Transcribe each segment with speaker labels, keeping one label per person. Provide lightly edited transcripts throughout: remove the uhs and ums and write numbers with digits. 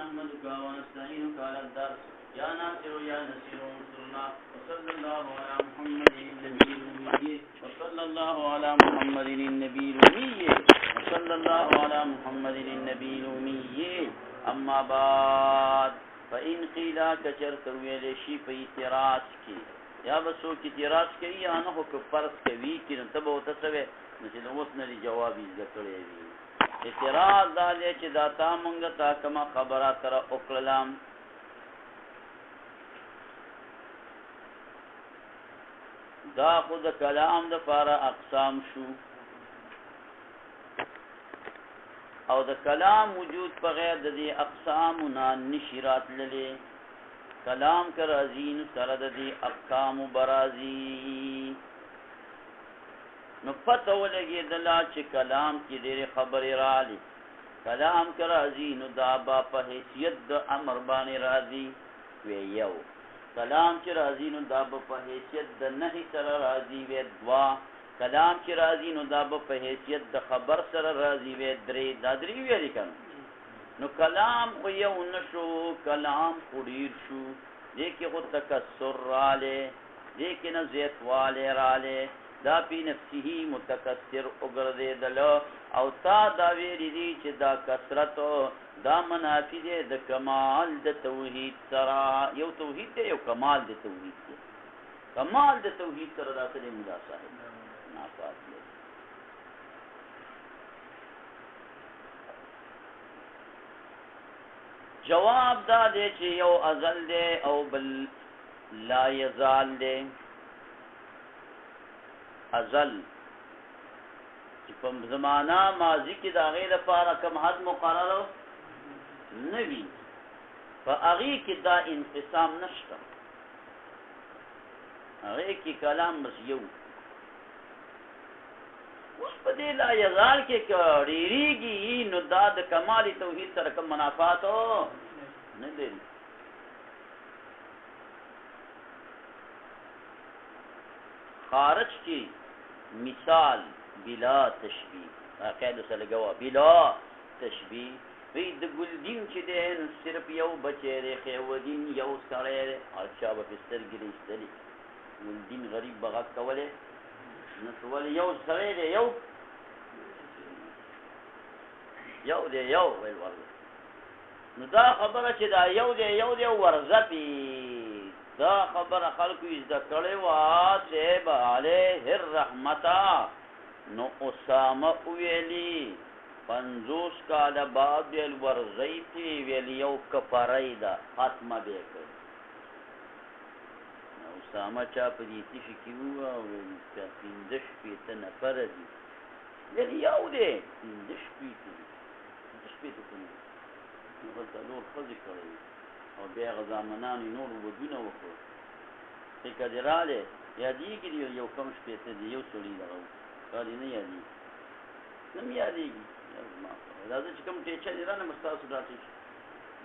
Speaker 1: نحمدك ونستعينك على الدرس يا ناصر يا نصير انصرنا وصلى الله على محمد النبي الأمي وصلى الله على محمد النبي الأمي وصلى الله على محمد النبي الأمي اما بعد فإن قيل كچر کرویل شي په اعتراض کې یا بسو کې اعتراض کوي یا نه خو فرض کوي کې نو تبه وتسوي نو چې اوس نه جواب یې ذکرې وي اعتراض دا دی چې دا تا مونږ ته کومه خبره تر وکړلم دا خود کلام د فار اقسام شو او د کلام وجود په غیر د دې اقسام نه نشرات للی کلام کر ازین سره د دې احکام برازي نو پته ولګي دلا چې کلام کې ډېر خبرې راځي کلام کر ازین دا با په حیثیت د امر باندې راځي وی یو کلام چې راځي نو دا په حیثیت د نهي سره راځي وی دوا کلام چې راځي نو دا په حیثیت د خبر سره راځي وی درې دا درې ویل کړه نو کلام خو یو نشو کلام خډیر شو دې کې خو تکسر رااله دې کې نه زیات واله رااله دا پی نفسه متکثر وګرځیدل او تا دا ویری دي چې دا کثرت دا منافی دي د کمال د توحید سره یو توحید دی یو کمال د توحید دی کمال د توحید سره دا سره مولا صاحب نافات دی جواب دا دی چې یو ازل دی او بل لا یزال دی ازل چې په زمانہ ماضی کې دا غیر لپاره کوم حد مقرر نه وي فاغي کې دا انقسام نشته هغه کې کلام بس یو اوس په دې لا یزال کې کړيږي نو دا د کمال توحید سره کوم منافات نه لري خارج کی مثال بلا تشبیه قاعده سره لګوا بلا تشبیه وی د ګلدین چې دین صرف یو بچی دی خودین یو سره اچھا په سترګې استلی ګلدین غریب بغا کوله نو ټول یو سره دی یو دی یو ویل ورته نو دا خبره چې دا یو دی ورزپی دا خبره خلکو زده کړي وا چې علیه الرحمتا نو اسامه ویلی 50 کال بعد ورزیتی ویلی یو کفاره ده ختمه به کړ نو اسامه چا په دې تشی کیو او چې 15 پیته نفر دي ویلی یو دی 15 پیته نو ورته نور خځې کړی او بیا غزامنان نور ودونه وکړو چې کډراله یادېږي یو کم شپته دی یو سړی راو کاري نه یادېږي نم یادېږي دا چې کوم ټیچر ایران مستاسو راځي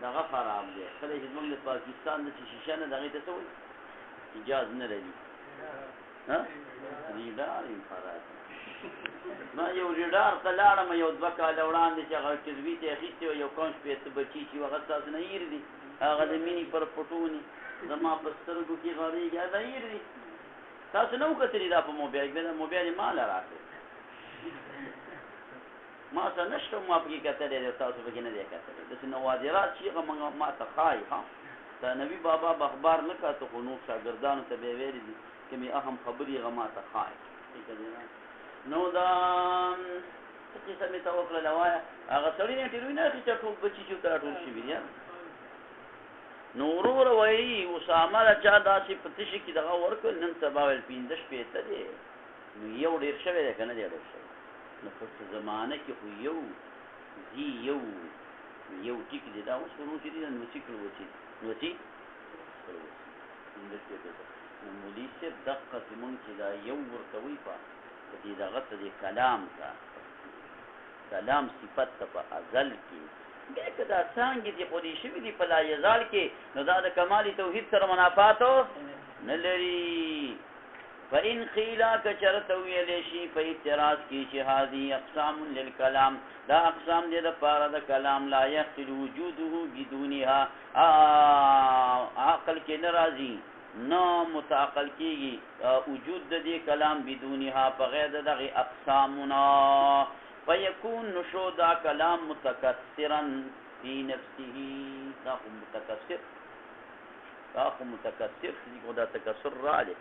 Speaker 1: دا غفرام دی خلک زموږ د پاکستان د شیشه نه دغه ته وایي اجازه نه لري ها ریډار انفراد ما یو ریډار تلاړم یو دوه کال وړاندې چې هغه کزوی ته اخیسته یو کم شپته بچی چې هغه تاسو نه یې دي هغه د مینی پر پټونی زما په سترګو کې غړېږي دا یې دي تاسو نو کتلی دا په موبایل باندې موبایل مال راځي ما څه نشته ما په کې کتلې تاسو په کې نه دی کتلې د نوادرات چې ما ته خای ها دا نبی بابا بخبار نه کاته خو نو شاګردانو ته به ویل دي چې می اهم خبري غما ته خای نو دا چې سمې تا وکړه لوایا هغه سړی نه ټیروي نه چې ټول بچی چې تا ټول شي بیا نورور وایي اسامه چا داسې پتشي کې دغه ورکړ نن سبا ول 15 پیته دی نو یو ډیر شوی دی کنه دی ډیر شوی نو په زمانه کې خو یو ټیک دی دا اوس نو چې دی نو چې کړو چې نو چې نو مولوی صاحب دقه مونږ چې دا یو ورته وی په دې دغه ته کلام کا کلام صفت په ازل کې دغه دا څنګه دي خو دې شوی دی په لا یزال کې نو دا د کمال توحید سره منافات نه لري فإن قیلا کچرت ویلې شي په اعتراض کې چې هذه اقسام للکلام دا اقسام دې د پاره د کلام لا يخل وجوده بدونها عقل کې ناراضي نو متعقل کېږي وجود د دې کلام بدونها په غیر دغه اقسامنا فيكون نشو دا کلام متکثرا فی نفسه دا متکثر دا تکثر را لے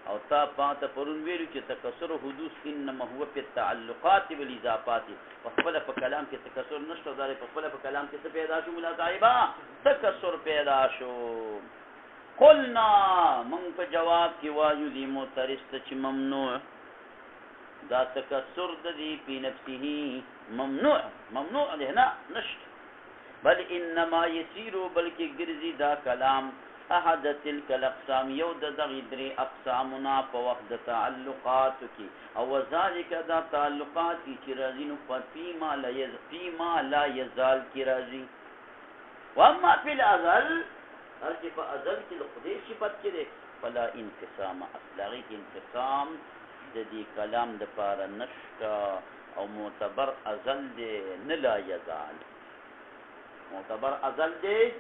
Speaker 1: او تا پاتا پرون ویلو چې تکثر حدوث انما هو په تعلقات والاضافات خپل په کلام کې تکثر نشته دا په خپل په کلام کې څه پیدا شو مولا صاحبہ تکثر پیدا شو قلنا من په جواب کې وایو دی معترض چې ممنوع دا تکثر د دې په نفسه ممنوع ده نه نشته بل انما يسير بلکې ګرځي دا کلام احد تلك الاقسام یو د دغه درې اقسامنا په وخت د تعلقات کې او ذالک دا تعلقات چې راځي نو فيما لا يزال کی راځي واما في الازل هرڅه په ازل کې د خدای صفات کې فلا انقسام اصلي انقسام د دې کلام د پاره نشتا او معتبر ازل دی نه لا يزال معتبر ازل دی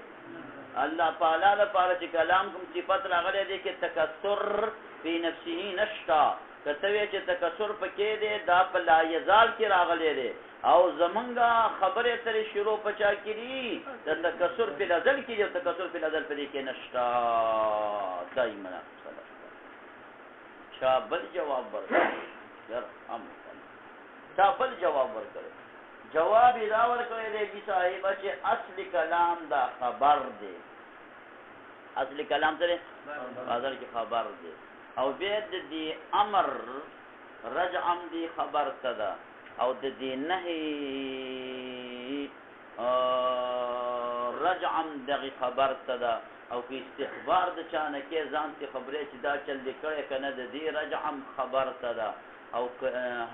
Speaker 1: الله تعالی لپاره چې کلام کوم صفات راغلي دي کې تکثر په نفسه نشتا کته چې تکثر پکې دی دا په لا یزال کې راغلي دي او زمونږه خبره ترې شروع پچا کړي د تکثر په ازل کې دی تکثر په ازل په دې کې نشتا دایمه شابل جواب ورکړي شابل جواب ورکړي جواب دا ورکړی دی چې صاحب چې اصل کلام دا خبر دی اصل کلام سره بازار کې خبر دی او بیا د دې امر رجعم دی خبر تدا او د دې نهي رجعم دغه خبر تدا او په استخبار د چانه کې ځان ته خبره چې دا چل لیکړه کنه د دې رجعم خبر تدا او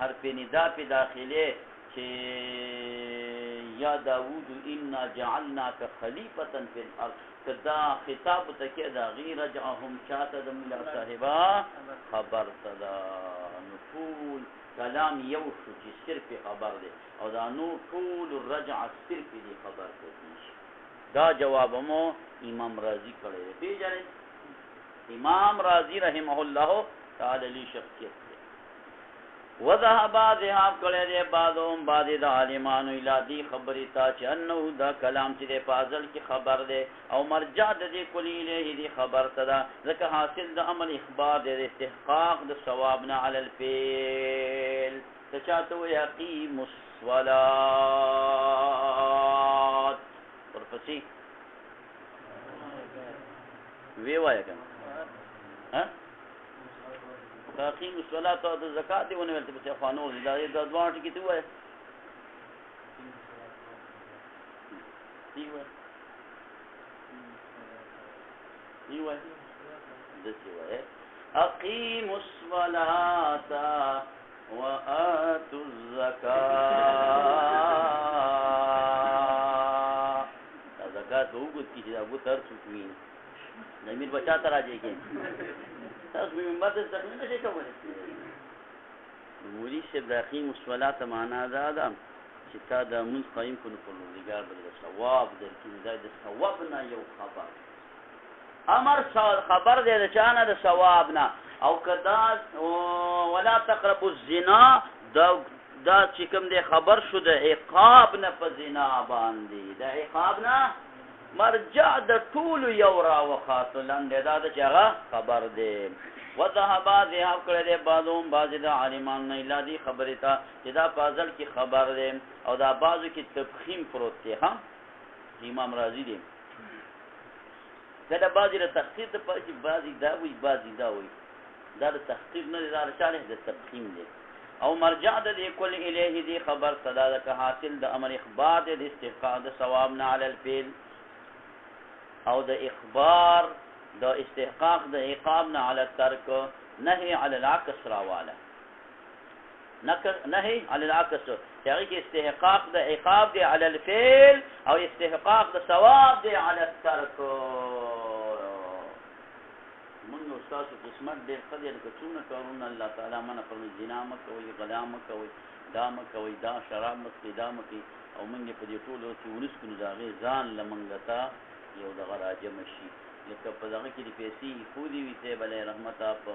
Speaker 1: حرف ندا په داخله یا داوود انا جعلناك خلیفة فی الارض کدا خطاب تکي دا غیر رجعهم شاته د مولا صاحبہ خبر تدا نقول کلام یو شو چې صرف خبر دی او دا نو ټول الرجع صرف دی خبر کوي دا جواب مو امام رازی کړی دی پیژنئ امام رازی رحمه الله تعالی لی شخصیت وذهب ذهاب کړي دي بعضهم بعض د عالمانو الادي خبري تا چې انه دا کلام چې په ازل کې خبر دی او مرجع د دې کلی له دې خبر تدا ځکه حاصل د عمل اخبار د استحقاق د ثوابنا علی الفعل تشاتو یقیم الصلاه ورپسې وی وایي کنه ها تاقیم الصلاة او د زکات دی ونه ولته په خوانو دا د دوه ټکی ته وای دیوه د څه وای اقیم الصلاة وآتوا الزکاة زکات وګت کی دا وګ تر څوکوي نمیر بچا تر راځي کې تاسو به ماده څنګه نشئ کولای مولوی صاحب اقیم الصلاة معنا دا ده چې تا د مونږ قائم کړو په لګار د ثواب درکې د ثواب نه یو خبر امر خبر دی د چانه د ثواب نه او کدا ولا تقربوا الزنا دا چې کوم دی خبر شو د عقاب نه په زنا باندې د عقاب نه مرجع د ټول یو را وخاتو لاندې دا د چاغه خبر دی وذهب ذهاب کړی دی بعضهم بعض د عالمان نه الادي خبره تا چې دا فاضل کی خبر دی او دا بعضو کې تفخیم پروت دی ها امام رازی دی کله بعضی د تخصیص په چې بعضی دا وي بعضی دا وي دا د تخصیص نه دا شانه د تفخیم دی او مرجع د کل الیه دی خبر صدا د حاصل د امر اخبار د استحقاق د ثواب نه علی الفعل او د اخبار د استحقاق د عقاب نه علی الترک نهی علی العکس راواله نهی علی العکس یعنی کې استحقاق د عقاب دی علی الفعل او استحقاق د ثواب دی علی الترک موږ استادو قسمت ډېر ښه دی لکه څونه کارونه الله تعالی منع کړي زنا مه کوئ غلا مه کوئ دا مه کوئ دا شراب مه څښئ دا مه کوئ او موږ یې په دې ټولو کې ونیس کړو د هغې ځان له موږ ته یو دغه راجمع شي لکه په دغه کې د پیسې ایښودې وي صاحب علیه رحمته په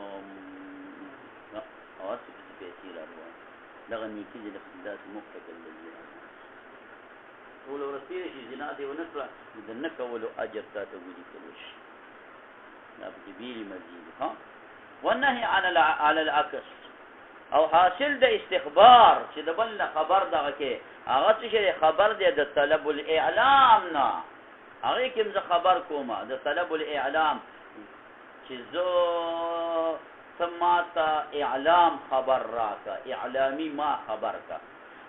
Speaker 1: هسې پسې پیسې راروان دغه نیکي دې داسې مفته کړل ټوله ورځ تېره شي زنا دې ونه کړه نو د نه کولو اجر تا ته ولیکلی شي دا پکې بیلې مزید ها والنهي على العکس او حاصل د استخبار چې د بل نه خبر دغه کې هغه څه شی خبر دی د طلب الاعلام نه هغې کې زه خبر کومه د طلب الاعلام چې زه ته ماته اعلام خبر راکه اعلامي ما خبر کا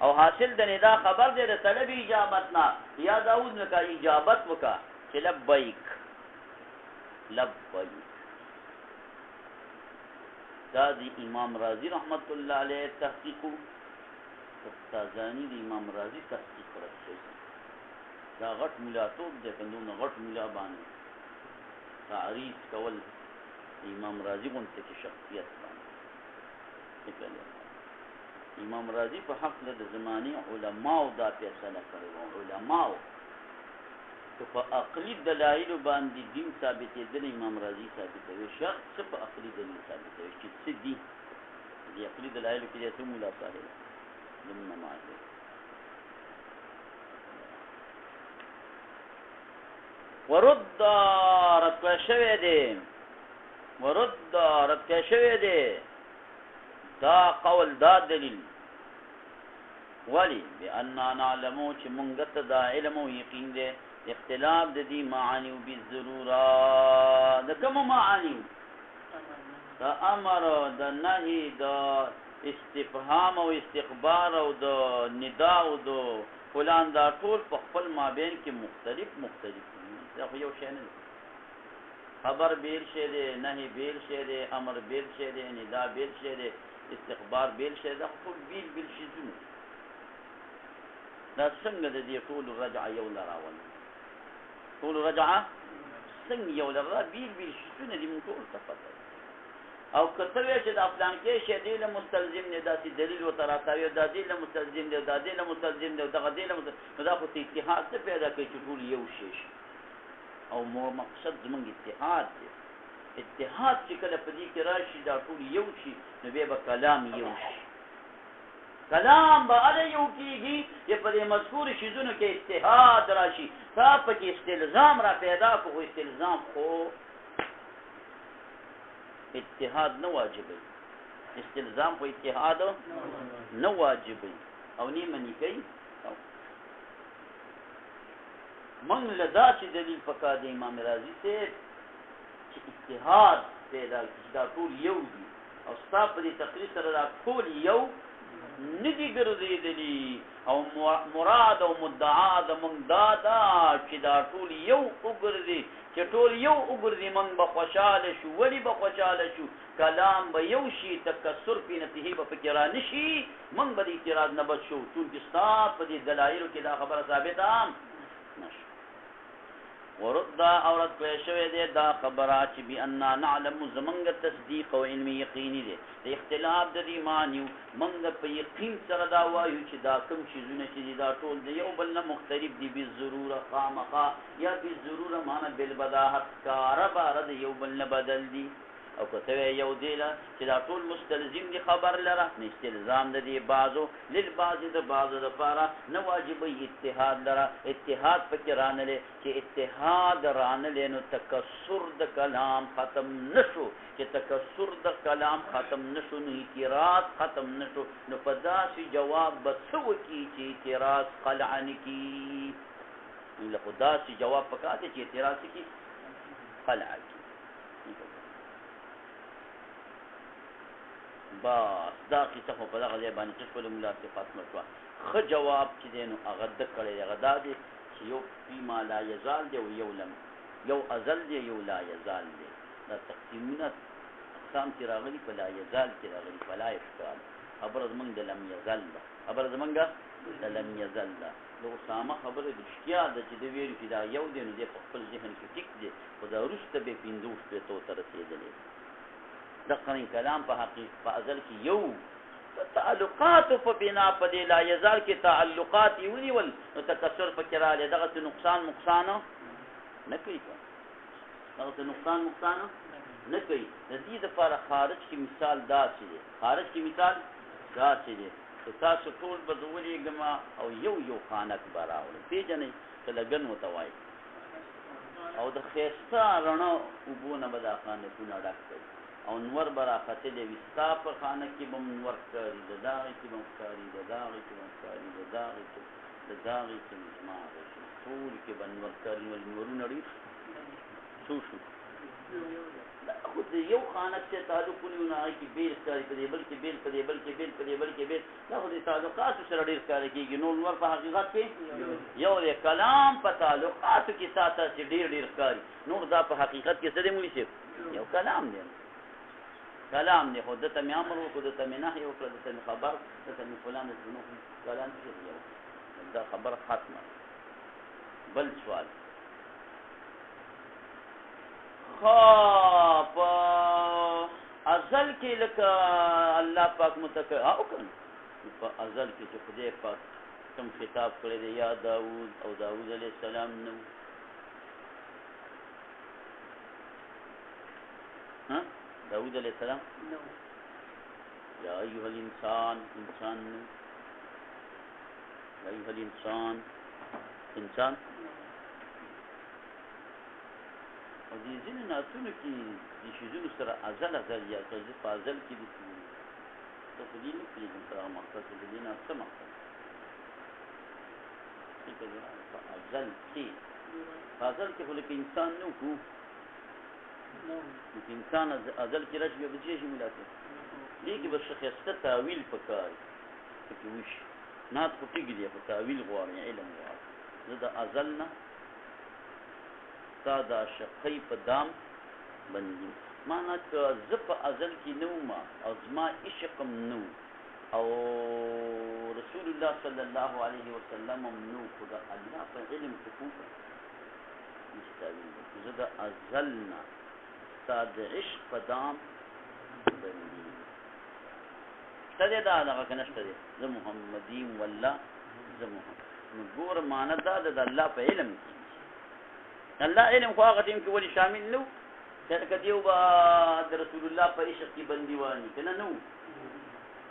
Speaker 1: او حاصل د ندا خبر دی د طلب اجابت نه یا داود نه کا اجابت وکا چې لبیک لبیک دا دی امام رازی رحمت الله علیه تحقیقو تازانی دی امام رازی تحقیق رسول دا غټ ملاتوب دی کندونه غټ ملا باندې تعریف کول امام رازی غونته کې شخصیت باندې امام رازی په حق د زمانی علماء دا فیصله کړو علماء په عقلي دلایل باندې دین ثابتې د امام رازی ثابتوي شخص په عقلي دلیل ثابتوي چې څه دي د عقلي دلایل کې څه مولا صاحب دمنه ماده ورد رد شوی دی ورد رد شوی دی دا قول دا دلیل ولی بأننا نعلمو چې مونږ ته دا علم او یقین دی اختلاف د دې معانی بالضروره د کوم معانی دا امر د نهی د استفهام او استخبار او د ندا او د فلان دا ټول په خپل مابین کې مختلف دا خو یو شی نه خبر بیل شه دی نهی بیل شه دی امر بیل شه دی ندا بیل شه دی استخبار بیل شه دا خپل بیل شي زونه دا څنګه د دې ټول رجع یو لراول ټول رجعه څنګه یو لرا بیل شونه دي موږ ټول تفصیل او کته وی چې د افلان کې شه دی له مستلزم نه داسې دلیل و تراتاوی د دې له مستلزم دی د دې له مستلزم دی دغه دې له دا خو اتحاد څه پیدا کوي چې ټول یو شي او مقصد زمونږ اتحاد دی اتحاد چې کله په دې کې راشي دا ټول یو شي نو بیا به کلام یو شي کلام به هله یو کېږي چې په دې مذکور شیزونو کې اتحاد راشي تا پکې استلزام را پیدا کړو استلزام خو اتحاد نه واجبوي استلزام خو اتحاد نه واجبوي او نه منې کوي من لدا چې دلیل پکا د امام رازی سے چې اتحاد پیدا کړي دا ټول یو دي او ستا په دې تقریر سره دا ټول یو ندی ګرځېدلي او مراد او مدعا د مونږ دا چې دا ټول یو وګرځي چې ټول یو وګرځي مونږ به خوشاله شو ولې به خوشاله شو کلام به یو شي تکسر په نتیجه به فکر نه شي مونږ به د اعتراض نه بچ شو چې ستا په دې دلایلو کې دا خبره ثابته نشو ورد اورد کوي شوی دی دا خبره چې بأننا نعلم زمنګ تصدیق او علم یقیني دی د اختلاف د دې معنی منګ په یقین سره دا وایو چې دا کوم شیزونه چې دا ټول دی یو بل نه مختلف دي بالضروره خامخا یا بالضروره معنی بالبداهت کاربار دی یو بل نه بدل دي او کته یو دی لا چې دا ټول مستلزم دي خبر لره نه استلزام د دې بعضو للبعض د بعضو لپاره نه واجب اتحاد لره اتحاد پکې رانه چې اتحاد رانه نو تکسر د کلام ختم نشو چې تکسر د کلام ختم نشو نو اعتراض ختم نشو نو په داسې جواب بسو کی چې اعتراض قلعن کی له خدا سي جواب پکاته چې اعتراض کی قلع کی بس دا قصه په دغه ځای باندې چې په ملاقات مشوا خو جواب چې دینو هغه د کړي هغه د چې یو فيما لا يزال دی او یو ازل دی یو لا يزال دی دا تقسیمونه اقسام چې راغلي په لا يزال کې راغلي په لا اشکال خبر زمونږ د لم يزال خبر زمونږ د لم يزال د اسامه خبره رښتیا ده چې د ویلو چې دا یو دی نو دی په خپل ذهن کې ټیک دی خو دا وروسته به 50 شپېتو ته رسېدلی دقه کلام په حقیقت په ازل کې یو تعلقات په بنا په دې لا یزال کې تعلقات یې ونیول نو تکسر پکې راغلی دغه نقصان نه کوي دغه نقصان نه کوي د دې لپاره خارج کې مثال داسې دی چې تاسو ټول به ولېږم او یو خانک به راوړم پېژنئ که لګن ورته وایي او د ښایسته رڼا اوبو نه به دا خانکونه ډک کوي او نور به راختلی وي ستا په خانه کې به نور ښکاري د داغې کې به ښکاري د داغې کې به ښکاري د داغې کې زما ټول کې به نور ښکاري نورونه ډېر څو شو خو د یو خانک چې تعلق ونیو نو هغې کې بېل ښکاري په دې بل کې بېل په دې بل کې بېل په دې بل کې بېل دا خو د تعلقاتو سره ډېر ښکاره کېږي نور په حقیقت کې یو دی کلام په تعلقاتو کې ساته چې ډېر ښکاري نور دا په حقیقت کې څه دی مولي صاحب یو کلام دی خو دته مې امر وکړو دته مې نهي وکړه دته مې خبر دته مې فلان نو کلام څه دی دا خبره ختمه بل سوال په ازل کې لکه الله پاک متکلم او کنه په ازل کې چې خدای پاک کوم خطاب کړی دی یا داوود او داوود علیه السلام نو داوود علیه السلام یا ایها الانسان انسان او دې ځینې نعتونو کې د شیزونو سره ازل یا قضې په ازل کې دي ته خو دې نه پوهېږم سره هغه مقصد چې د دې نه څه مقصد په ازل کې خو لکه انسان نه وکړو نو انسان ازل کې راشي بیا به څه شي ملاته دې کې به ښایسته تاویل پکار پکې وشي نعت خو ټیک دی خو تاویل غواړي علم غواړي زه د ازل نه تا دا شقی په دام بندي معنا که زه په ازل کې نه وم او زما عشقم نه او رسول الله صلی الله علیه وسلم هم نه خو د الله په علم کې کوم زه د ازل نه ستا د عشق په دام بندي شته دی دا دغه که نشته دی زه محمدیم والله زه محمد نو ګوره معنا دا د الله په علم کې الله علم خو هغه ټیم کې ولې شامل نه و که دیو به د رسول الله په عشق کې بندیواني که نه و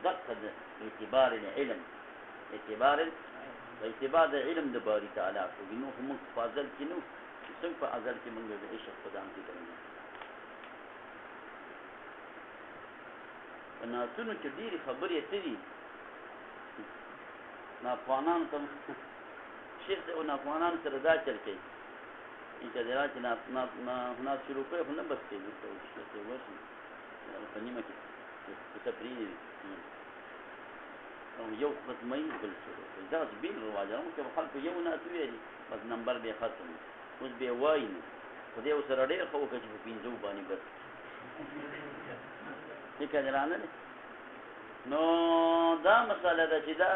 Speaker 1: دقه د اعتبار العلم اعتبار د علم د باري تعالی خو نو خو موږ په ازل کې نه چې څنګه په ازل کې موږ د عشق په دام کې بندي په نعتونو کې ډېرې خبرې څه دي ناپوهانانو ته شیخ او ناپوهانانو سره دا چل کوي چې دا چې نه شروع کړي خو نه بس کېږي چې وشي په نیمه کې څه پرېږدي او یو ختموي بل شروع کوي دا بېل رواج هم که خلکو یو نعت ویلي بس نمبر به ختم اوس به یې وایي نو خدای ورسره ډېر ښه وکړه چې په 5 باندې بس فکر درانه دی نو دا مسله ده چې دا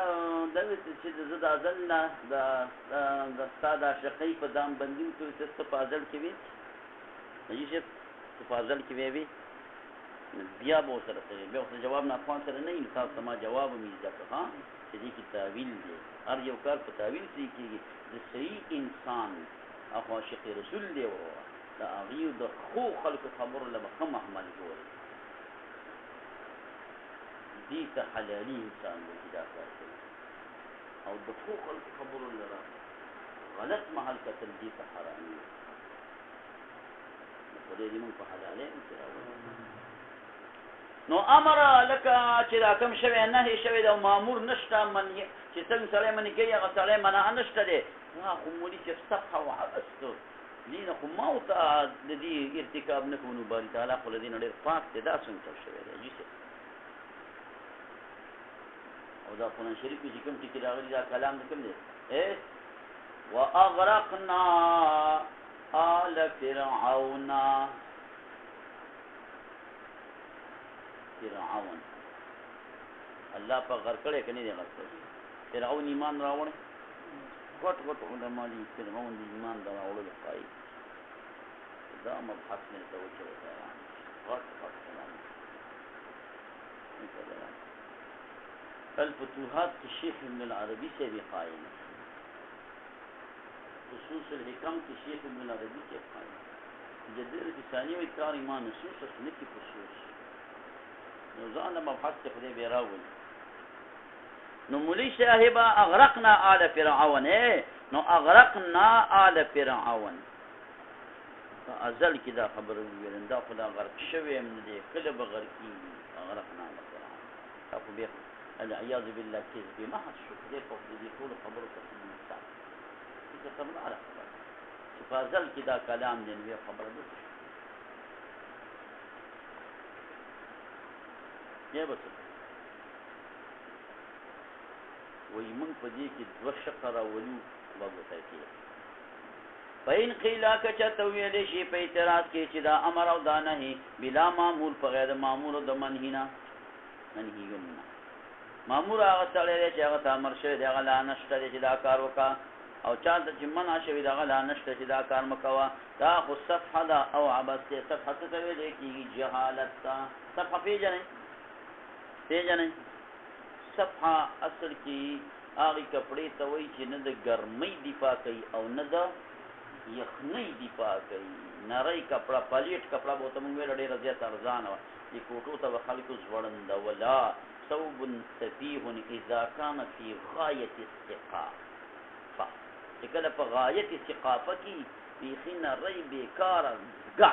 Speaker 1: چې زه د ازل نه د ستا د عاشقۍ په دام بندي وکړو چې ته په ازل کې وې حاجي صاحب ته په ازل کې وې بیا به ورسره څه بیا ورسره جواب ناخوان سره نه وي تاسو ته ما جواب هم زده کړه چې دې کې تاویل دی هر یو کار په تاویل سره کېږي د صحیح انسان او عاشق رسول دی وروره د هغې د ښو خلکو خبرو له به ښه محمل ګوري دې ته حلالي انسان دی چې دا کار کوي او د ښو خلکو خبرو لره غلط محل کتل دې ته حرامي نو خدای دې موږ په حلالۍ کې راولي نو امر لکه چې دا کوم شوی نهي شوی دی او مامور نشته منهي چې څنګه سړی منې کوي هغه سړی منع نشته دی خو مولي چې صفحه وعبستو دې نه خو ما ورته د دې ارتکاب نه کوو نو باري تعالی خو له دې نه ډېر پاک دی دا څنګه شوی دی جي او دا قرآن شریف کې چې کوم ټکي راغلي دا کلام د کوم دی واغرقنا آل فرعون الله په غرق کړی کني دی غرق فرعون ایمان راوړ غټ علما دي فرعون د ایمان د راوړلو پای دا مبحث مې ته وچه حیران غټ کلام الفتوحات کی شیخ ابن العربی سے بھی قائل خصوص الحکم کی شیخ ابن العربی سے قائل جدیر ثانی و اکار ایمان نصوص اسنه کی خصوص نو ځان مبحث ته خدای بیراول نو مولی صاحبہ اغرقنا آل فرعون نو اغرقنا آل فرعون ازل کی دا خبر ویل دا خدا غرق شوی من دې کله بغیر کی اغرقنا آل فرعون تاسو به العياذ بالله كذب ما حشو دې په دې ټول خبرو ته مستعد څه کوم على خبر چې فازل کی دا کلام دې نو خبر ده یا بس وی من په دې کې دو شقره ولو وګورئ کې پاین قیلا کچته ویلې شي په اعتراض کې چې دا امر او دا نه بلا معمول په غیر معمول د منهینا منهینا مامور هغه سره چې هغه امر شوی دی هغه لا نشته چې دا کار وکا او چا چې منع شوی دا هغه لا نشته چې دا کار مکوا دا خو صفحه دا او عبث صفحه څه ویل کېږي جهالت تا صفحه پیژنې صفحه اصل کې هغه کپڑے ته وایي چې نه د ګرمۍ دفاع کوي او نه د یخنۍ دفاع کوي نری کپڑا پلیټ کپڑا به ته موږ ویل ډېر زیات ارزان و دې کوټو ته خلکو ځوړند ولا ثوب سفيه اذا كان في غايه الثقافه کله په غایت ثقافه کې بیخینه ری بیکار غا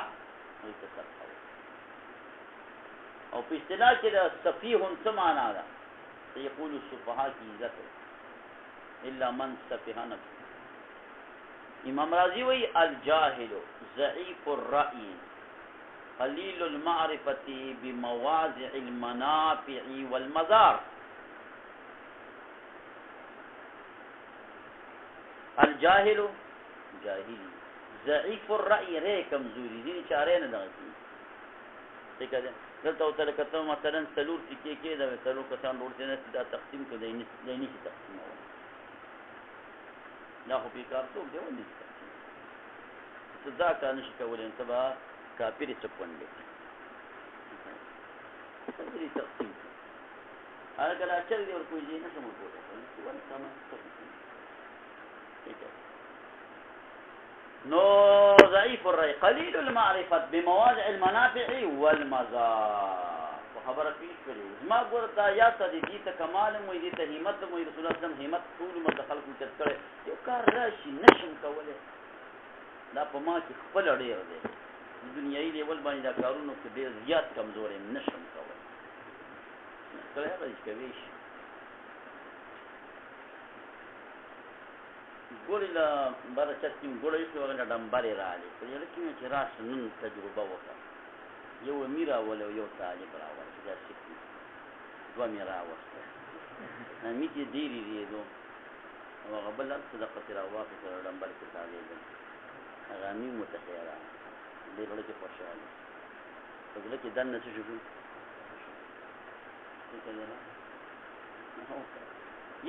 Speaker 1: او په اصطلاح کې د سفيه څه معنا ده يقول السفهاء کی عزت الا من سفه نفسه امام رازی وی الجاهل ضعیف الرأی قلیل المعرفة بمواضع المنافع والمضار الجاهل جاهل ضعیف الرأی ری کمزوری دین چاره نه دغتی ٹھیک ہے دلته او تل کته مثلا سلور ټکی کې دا سلور کسان ورته نه دا تقسیم کو دی نه تقسیم نه خو په کار ته دی ونی صدا کار نشي کولای انت با کافر څپون دی دې تقسیم هغه کله چې دی ور کوی نه سمو کوله ول سم ٹھیک ہے نو ضعيف الرأي قليل المعرفة بمواضع المنافع والمضار وخبر فيش كله ما قلت يا تدي ته کمال مو دي ته همت مو رسول الله صلی الله علیه وسلم همت ټول مدخل کو چت کړي یو کار راشي نشم کوله دا په ما کې خپل ډیر دی دنیاي لیول باندې دا کارونو کې ډیر زیات کمزورې نشم کوله کله به کوي ګورې لا بار چتیم ګورې څو غنډه ډمباري راځي په یوه کې چې راس نن تجربه وکړه یو میرا ول یو طالب راوړ چې دا شي دوه میرا وسته مې دې ډېری دو او قبل صدقه راوړه په ډمباري کې طالب هغه مې متخیره دې ورته کې خوشاله په دې کې دنه څه شو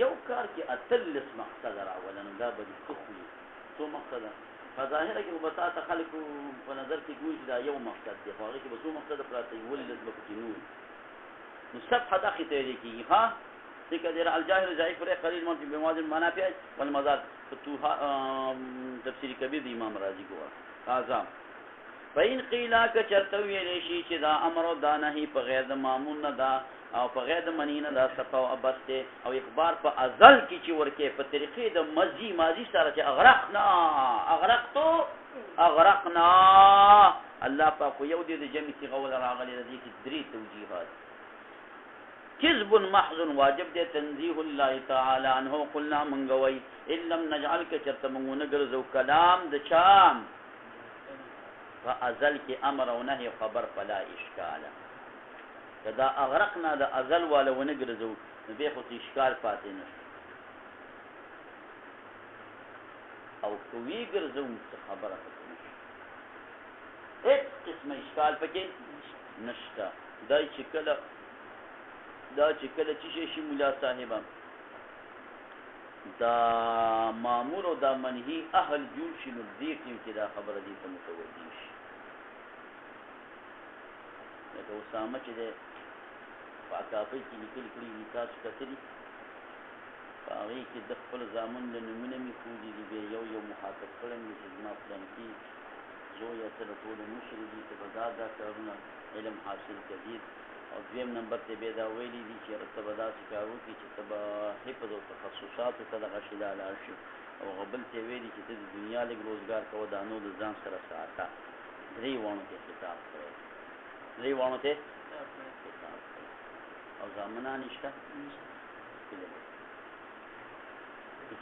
Speaker 1: یو کار کې اتلس مقصد راولن دا به تخوي څو مقصد فظاهره کې وبساطه خلکو په نظر کې ګوي دا یو مقصد دی خو هغه کې به څو مقصد پراته وي ولې لازم کې نو صفحه داخله ته کې ها څنګه در الجاهل ضعيف ر قليل من بمواضع المنافع والمضار فتوها تفسیر کبیر د امام رازی کو اعظم فین قیل ک چرته ویلې شي چې دا امر او دا نهي په غیر د مامون نه دا او په غیر د منینه دا صفه او ابسته او اخبار په ازل کې چې ورکه په طریقې د ماضی سره چې اغرقنا الله پاک یو دې د جمع کې غول راغلي د دې کې درې توجیهات کذب محض واجب دې تنزیه الله تعالی عنه قلنا منغوي ان لم نجعل ک چرته مونږ ګرځو کلام د چام فازل کې امر او نهي خبر فلا اشکال دا اغرقنا دا ازل والا ونګرځو نو به خو اشکال پاتې نشته او کوي ګرځو څه خبره پاتې نشته هیڅ قسم اشکال پکې نشته دا چې کله چې شي مولا صاحب دا مامور او دا منهي اهل جوړ شي نو دې ټیم کې دا خبره دې ته متوجه شي لکه اسامه چې ده په اکافي کې لیکل کړي دي تاسو کتلي په هغې کې د خپل زامن له نومونه مې ښودي دي بیا یو مخاطب کړی مې چې زما پلان کې زویه ته د ټولو مشر دي ته به دا کارونه علم حاصل کوي او دویم نمبر ته بیا دا ویلي دي چې ته به داسې کار وکړي چې ته به حفظ او تخصصاتو ته دغه شي لاړ شي او هغه بل ته ویلي چې ته د دنیا لږ روزګار کوه دا نو د ځان سره ساته درې واڼو ته خطاب کړی درې واڼو ته خطاب کړی او زامنان شته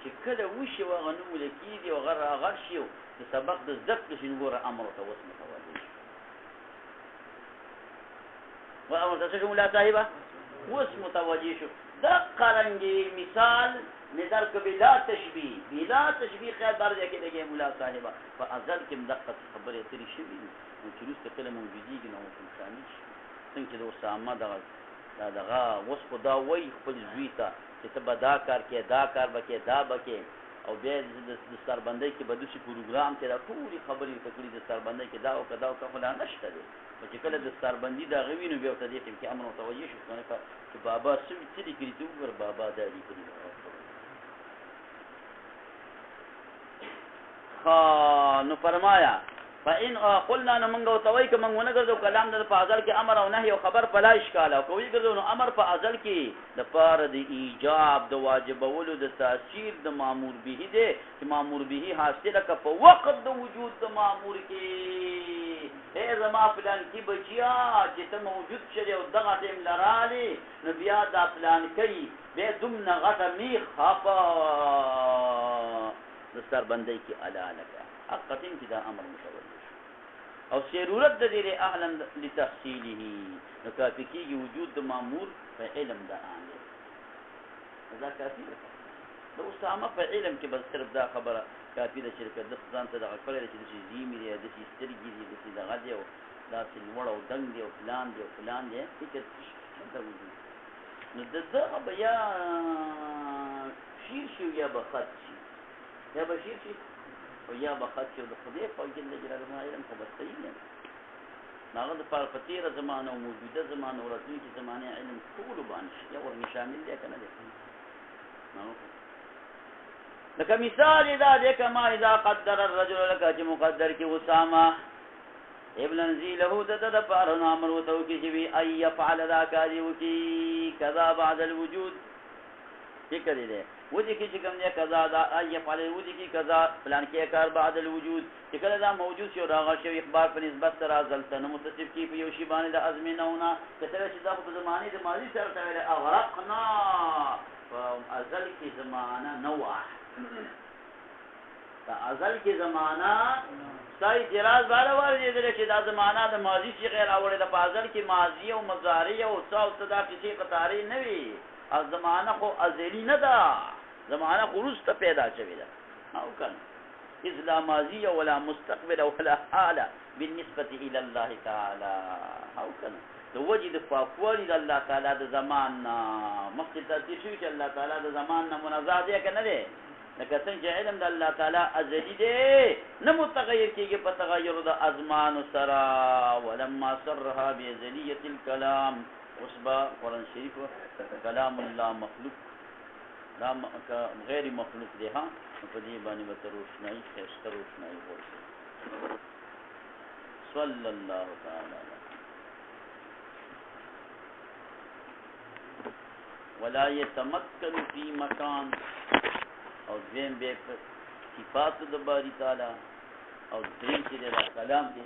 Speaker 1: چې کله وشي او هغه نومونه کېږي او هغه راغږ شي د سبق د زده کړې شي نو ګوره امر ورته اوس متوجه شي وامر ته څه مولا صاحبه اوس متوجه شو دا قرنګي مثال نظر کو بلا تشبیه خیر بار دی کې دغه مولا صاحبه په ازل کې مدقه خبره ترې شوی نو چې روسته کله موجودیږي نو شامل شي څنګه د اسامه دغه اوس په دا وای خپل زوی ته چې ته به دا کار کې دا کار بکې دا بکې او بیا د سربندۍ کې به دوسي پروګرام کې دا ټولې خبرې ورته کړي د سربندۍ کې دا وکړه دا وکړه خو لا نشته دی نو چې کله د سربندي د هغه وي نو بیا ورته دې ټیم کې امر متوجه شو چې بابا څه لیکلي ته وګوره بابا دا لیکلي نو فرمایا فإن قلنا نمنګ او توي ک منګ ونه ګرځو کلام د په ازل کې امر او نهي او خبر فلا اشکال او کوي ګرځو نو امر په ازل کې د پاره د ایجاب د واجبولو د تاثیر د مامور به دي چې مامور به حاصله ک په وخت د وجود د مامور کې اے زما پلان کې بچیا چې ته موجود شې او دغه ټیم لرالي نو بیا دا پلان کوي به دمن غټه می خفا د سربندۍ کې علالک حقیقتاً چې دا امر متوجه او ضرورت د دې اهلا لتحصیله نو کافي کېږي وجود د مامور په علم د عامل دا کافي ده د اسامه په علم کې بس صرف دا خبره کافي ده چې د ځان ته دغه کړی چې د زیمې دی د سترګې دی د دغه دی او داسې لوړ او دنګ دی او فلان دی فکر څه وجود نو دغه بیا شیر شي یا به خط شي یا به شیر شي او یا بخط چې د خدای په جل جلاله علم خو بس صحیح نه هغه د پاتیره زمانه او موجوده زمانه او راتلونکي زمانه علم ټول باندې یا ورنه شامل دي کنه دي لکه مثال دا دې کما اذا قدر الرجل لك چې مقدر کې اسامه ابن له د پاره امر وته کې چې وی اي يفعل ذا کاری وکي کذا بعد الوجود ذکر دې ودي کې چې کوم نه قضا دا اي فعل ودي کې قضا پلان کې کار بعد الوجود چې کله دا موجود شي راغلی شي اخبار په نسبت سره ازلته نو متصف کې په یو شی باندې د ازمنهونه کله چې دا په زمانه د ماضي سره تړل اغرقنا ازل کې زمانہ نوح دا ازل کې زمانہ سای اعتراض بالا ورته دي چې دا زمانہ د ماضي څخه غیر اوله د ازل کې ماضي او مضارع او څو صدا کې قطاری نه وي از زمانہ خو ازلی نه ده زمانہ خو رسته پیدا شوی ده او کنه اذ لا ماضی ولا مستقبل ولا حال بالنسبه الى الله تعالی او کنه د وجد فاقوال الله تعالی د زمان مخکې تاسو چې الله تعالی د زمان نه منزه دی کنه ده لکه څنګه علم د الله تعالی ازلی دی نه متغیر کیږي په تغیر د ازمان سره ولما سرها بازلیه الكلام وسبا قرآن شریف کلام الله مخلوق لا غیر مخلوق دی ها په دې باندې به روشنايي خسته روشنايي ورسي صلی الله تعالی ولا يتمكن في مكان او ذم به صفات د باری تعالی او دریم چې د کلام د